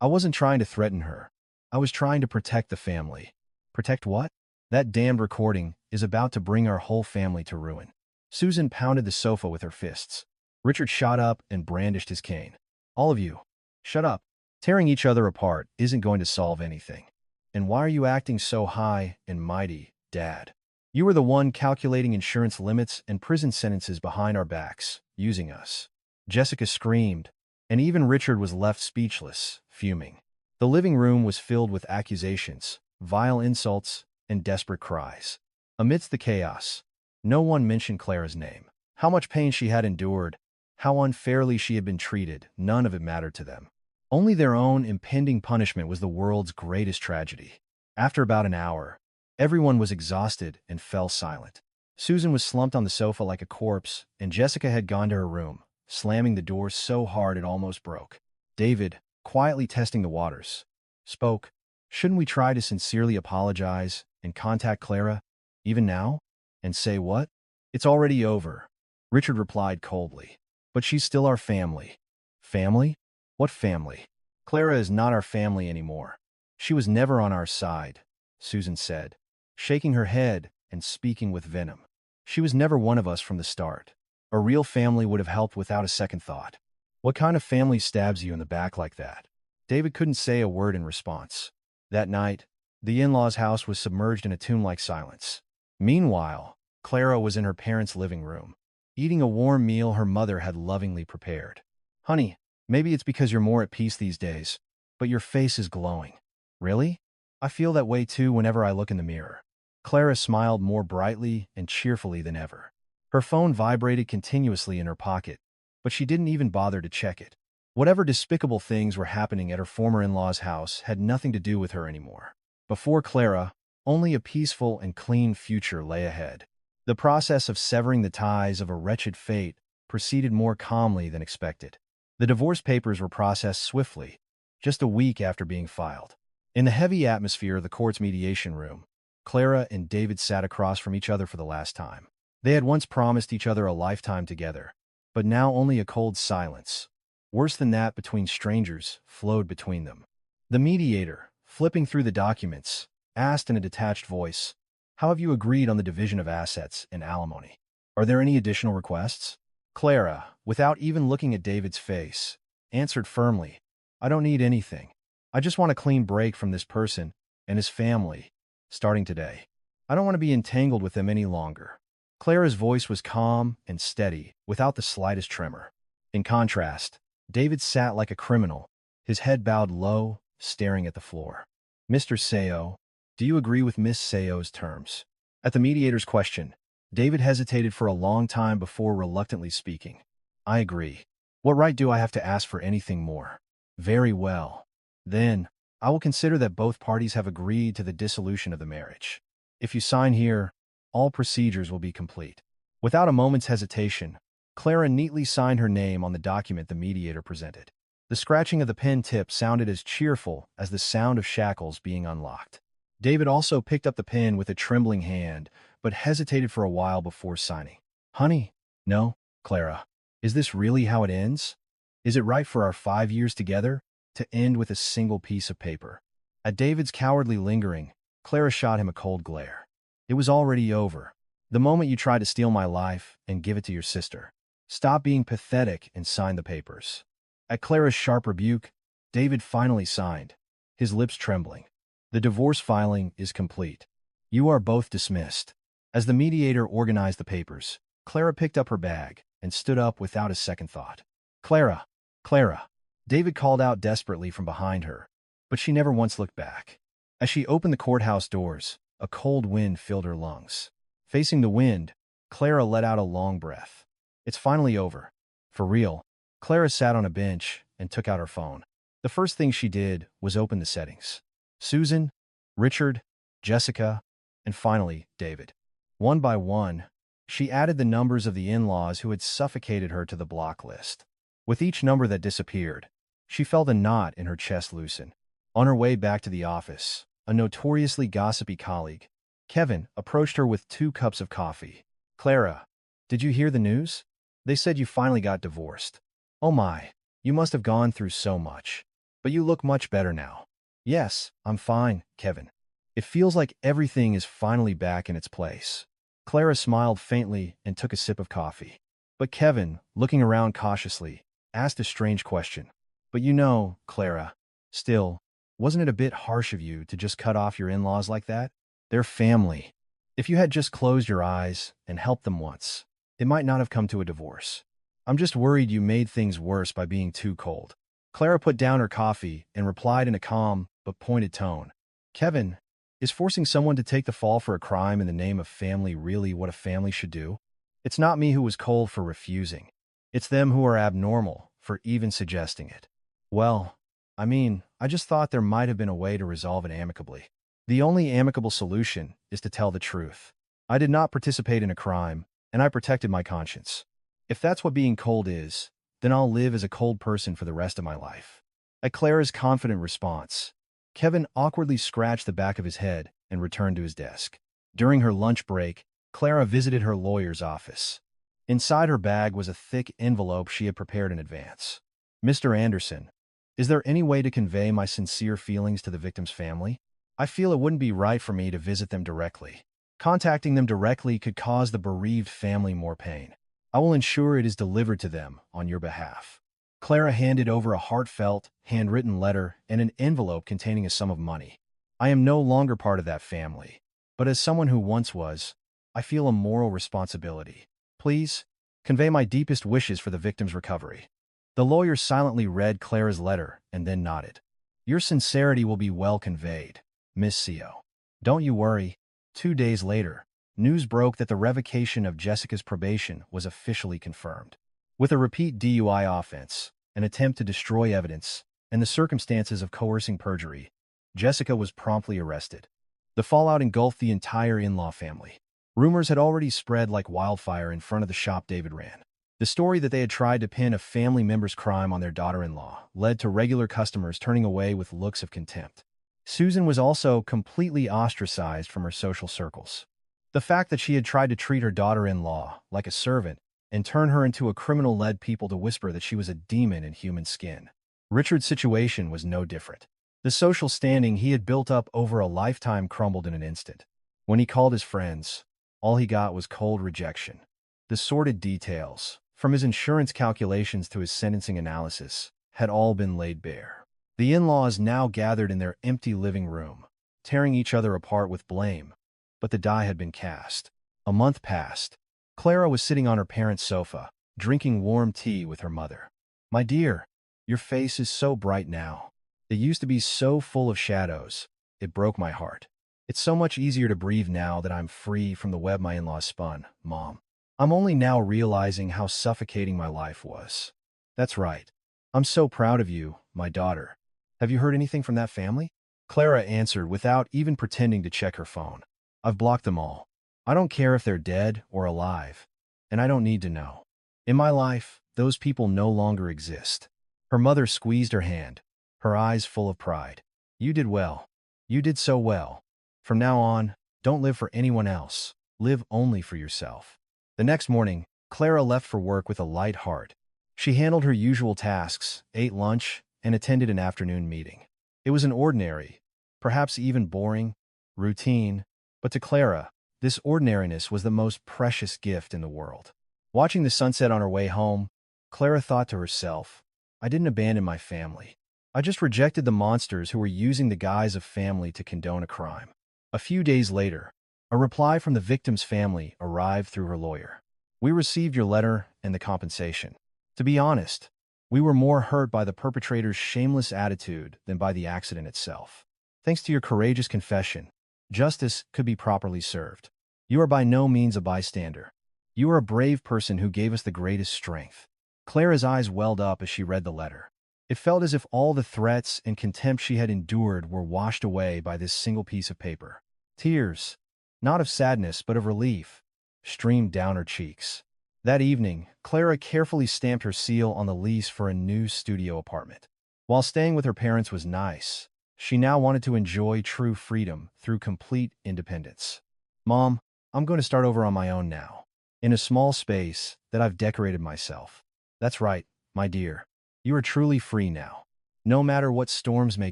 wasn't trying to threaten her. I was trying to protect the family. Protect what? That damned recording is about to bring our whole family to ruin. Susan pounded the sofa with her fists. Richard shot up and brandished his cane. All of you, shut up. Tearing each other apart isn't going to solve anything. And why are you acting so high and mighty, Dad? You were the one calculating insurance limits and prison sentences behind our backs, using us. Jessica screamed, and even Richard was left speechless, fuming. The living room was filled with accusations, vile insults, and desperate cries. Amidst the chaos, no one mentioned Clara's name. How much pain she had endured, how unfairly she had been treated, none of it mattered to them. Only their own impending punishment was the world's greatest tragedy. After about an hour, everyone was exhausted and fell silent. Susan was slumped on the sofa like a corpse, and Jessica had gone to her room, slamming the door so hard it almost broke. David, quietly testing the waters, spoke. Shouldn't we try to sincerely apologize and contact Clara, even now? And say what? It's already over, Richard replied coldly. But she's still our family. Family? What family? Clara is not our family anymore. She was never on our side, Susan said, shaking her head and speaking with venom. She was never one of us from the start. A real family would have helped without a second thought. What kind of family stabs you in the back like that? David couldn't say a word in response. That night, the in-laws' house was submerged in a tomb-like silence. Meanwhile, Clara was in her parents' living room, eating a warm meal her mother had lovingly prepared. Honey, maybe it's because you're more at peace these days, but your face is glowing. Really? I feel that way too whenever I look in the mirror. Clara smiled more brightly and cheerfully than ever. Her phone vibrated continuously in her pocket, but she didn't even bother to check it. Whatever despicable things were happening at her former in-laws' house had nothing to do with her anymore. Before Clara, only a peaceful and clean future lay ahead. The process of severing the ties of a wretched fate proceeded more calmly than expected. The divorce papers were processed swiftly, just a week after being filed. In the heavy atmosphere of the court's mediation room, Clara and David sat across from each other for the last time. They had once promised each other a lifetime together, but now only a cold silence, worse than that between strangers, flowed between them. The mediator, flipping through the documents, asked in a detached voice, "How have you agreed on the division of assets and alimony? Are there any additional requests?" Clara, without even looking at David's face, answered firmly, "I don't need anything. I just want a clean break from this person and his family, starting today. I don't want to be entangled with them any longer." Clara's voice was calm and steady, without the slightest tremor. In contrast, David sat like a criminal, his head bowed low, staring at the floor. "Mr. Seo, do you agree with Miss Seo's terms?" At the mediator's question, David hesitated for a long time before reluctantly speaking. "I agree. What right do I have to ask for anything more?" "Very well. Then, I will consider that both parties have agreed to the dissolution of the marriage. If you sign here, all procedures will be complete." Without a moment's hesitation, Clara neatly signed her name on the document the mediator presented. The scratching of the pen tip sounded as cheerful as the sound of shackles being unlocked. David also picked up the pen with a trembling hand, but hesitated for a while before signing. "Honey, no, Clara. Is this really how it ends? Is it right for our 5 years together to end with a single piece of paper?" At David's cowardly lingering, Clara shot him a cold glare. "It was already over. The moment you tried to steal my life and give it to your sister. Stop being pathetic and sign the papers." At Clara's sharp rebuke, David finally signed, his lips trembling. "The divorce filing is complete. You are both dismissed." As the mediator organized the papers, Clara picked up her bag and stood up without a second thought. "Clara! Clara!" David called out desperately from behind her, but she never once looked back. As she opened the courthouse doors, a cold wind filled her lungs. Facing the wind, Clara let out a long breath. "It's finally over. For real." Clara sat on a bench and took out her phone. The first thing she did was open the settings. Susan, Richard, Jessica, and finally, David. One by one, she added the numbers of the in-laws who had suffocated her to the block list. With each number that disappeared, she felt a knot in her chest loosen. On her way back to the office, a notoriously gossipy colleague, Kevin, approached her with 2 cups of coffee. "Clara, did you hear the news? They said you finally got divorced. Oh my, you must have gone through so much. But you look much better now." "Yes, I'm fine, Kevin. It feels like everything is finally back in its place." Clara smiled faintly and took a sip of coffee. But Kevin, looking around cautiously, asked a strange question. "But you know, Clara, still, wasn't it a bit harsh of you to just cut off your in-laws like that? They're family. If you had just closed your eyes and helped them once, it might not have come to a divorce. I'm just worried you made things worse by being too cold." Clara put down her coffee and replied in a calm but pointed tone. "Kevin, is forcing someone to take the fall for a crime in the name of family really what a family should do? It's not me who was cold for refusing. It's them who are abnormal for even suggesting it." "Well, I mean, I just thought there might have been a way to resolve it amicably." "The only amicable solution is to tell the truth. I did not participate in a crime, and I protected my conscience. If that's what being cold is, then I'll live as a cold person for the rest of my life." At Clara's confident response, Kevin awkwardly scratched the back of his head and returned to his desk. During her lunch break, Clara visited her lawyer's office. Inside her bag was a thick envelope she had prepared in advance. "Mr. Anderson, is there any way to convey my sincere feelings to the victim's family? I feel it wouldn't be right for me to visit them directly. Contacting them directly could cause the bereaved family more pain. I will ensure it is delivered to them on your behalf." Clara handed over a heartfelt, handwritten letter and an envelope containing a sum of money. "I am no longer part of that family, but as someone who once was, I feel a moral responsibility. Please, convey my deepest wishes for the victim's recovery." The lawyer silently read Clara's letter and then nodded. "Your sincerity will be well conveyed, Miss Seo. Don't you worry." 2 days later, news broke that the revocation of Jessica's probation was officially confirmed. With a repeat DUI offense, an attempt to destroy evidence, and the circumstances of coercing perjury, Jessica was promptly arrested. The fallout engulfed the entire in-law family. Rumors had already spread like wildfire in front of the shop David ran. The story that they had tried to pin a family member's crime on their daughter-in-law led to regular customers turning away with looks of contempt. Susan was also completely ostracized from her social circles. The fact that she had tried to treat her daughter-in-law like a servant and turn her into a criminal led people to whisper that she was a demon in human skin. Richard's situation was no different. The social standing he had built up over a lifetime crumbled in an instant. When he called his friends, all he got was cold rejection. The sordid details, from his insurance calculations to his sentencing analysis, had all been laid bare. The in-laws now gathered in their empty living room, tearing each other apart with blame, but the die had been cast. A month passed. Clara was sitting on her parents' sofa, drinking warm tea with her mother. "My dear, your face is so bright now. It used to be so full of shadows. It broke my heart. It's so much easier to breathe now that I'm free from the web my in-laws spun, Mom. I'm only now realizing how suffocating my life was." "That's right. I'm so proud of you, my daughter. Have you heard anything from that family?" Clara answered without even pretending to check her phone. "I've blocked them all. I don't care if they're dead or alive, and I don't need to know. In my life, those people no longer exist." Her mother squeezed her hand, her eyes full of pride. "You did well. You did so well. From now on, don't live for anyone else. Live only for yourself." The next morning, Clara left for work with a light heart. She handled her usual tasks, ate lunch, and attended an afternoon meeting. It was an ordinary, perhaps even boring, routine, but to Clara, this ordinariness was the most precious gift in the world. Watching the sunset on her way home, Clara thought to herself, "I didn't abandon my family. I just rejected the monsters who were using the guise of family to condone a crime." A few days later, a reply from the victim's family arrived through her lawyer. "We received your letter and the compensation. To be honest, we were more hurt by the perpetrator's shameless attitude than by the accident itself. Thanks to your courageous confession, justice could be properly served. You are by no means a bystander. You are a brave person who gave us the greatest strength." Clara's eyes welled up as she read the letter. It felt as if all the threats and contempt she had endured were washed away by this single piece of paper. Tears, not of sadness but of relief, streamed down her cheeks. That evening, Clara carefully stamped her seal on the lease for a new studio apartment. While staying with her parents was nice, she now wanted to enjoy true freedom through complete independence. "Mom, I'm going to start over on my own now, in a small space that I've decorated myself." "That's right, my dear. You are truly free now. No matter what storms may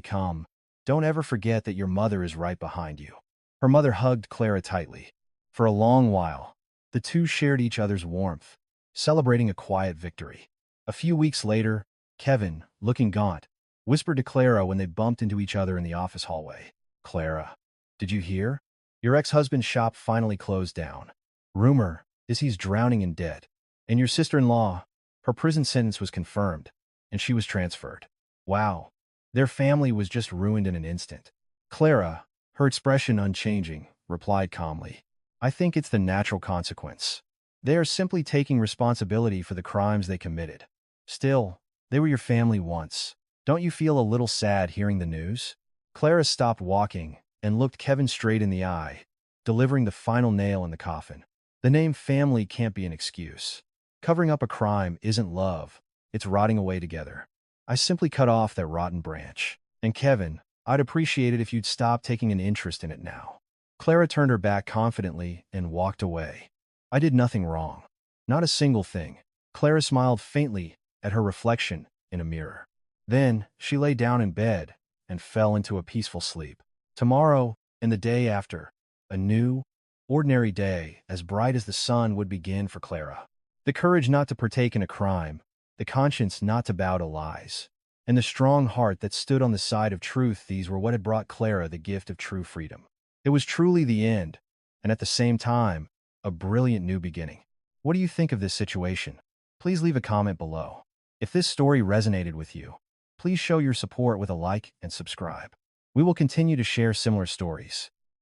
come, don't ever forget that your mother is right behind you." Her mother hugged Clara tightly. For a long while, the two shared each other's warmth, celebrating a quiet victory. A few weeks later, Kevin, looking gaunt, whispered to Clara when they bumped into each other in the office hallway. "Clara, did you hear? Your ex-husband's shop finally closed down. Rumor is he's drowning in debt. And your sister-in-law, her prison sentence was confirmed, and she was transferred." Wow. Their family was just ruined in an instant. Clara, her expression unchanging, replied calmly, "I think it's the natural consequence. They are simply taking responsibility for the crimes they committed. Still, they were your family once. Don't you feel a little sad hearing the news?" Clara stopped walking and looked Kevin straight in the eye, delivering the final nail in the coffin. The name family can't be an excuse. Covering up a crime isn't love. It's rotting away together. I simply cut off that rotten branch. And Kevin, I'd appreciate it if you'd stop taking an interest in it now. Clara turned her back confidently and walked away. "I did nothing wrong. Not a single thing." Clara smiled faintly at her reflection in a mirror. Then she lay down in bed and fell into a peaceful sleep. Tomorrow and the day after, a new, ordinary day as bright as the sun would begin for Clara. The courage not to partake in a crime, the conscience not to bow to lies, and the strong heart that stood on the side of truth, these were what had brought Clara the gift of true freedom. It was truly the end, and at the same time, a brilliant new beginning. What do you think of this situation? Please leave a comment below. If this story resonated with you, please show your support with a like and subscribe. We will continue to share similar stories.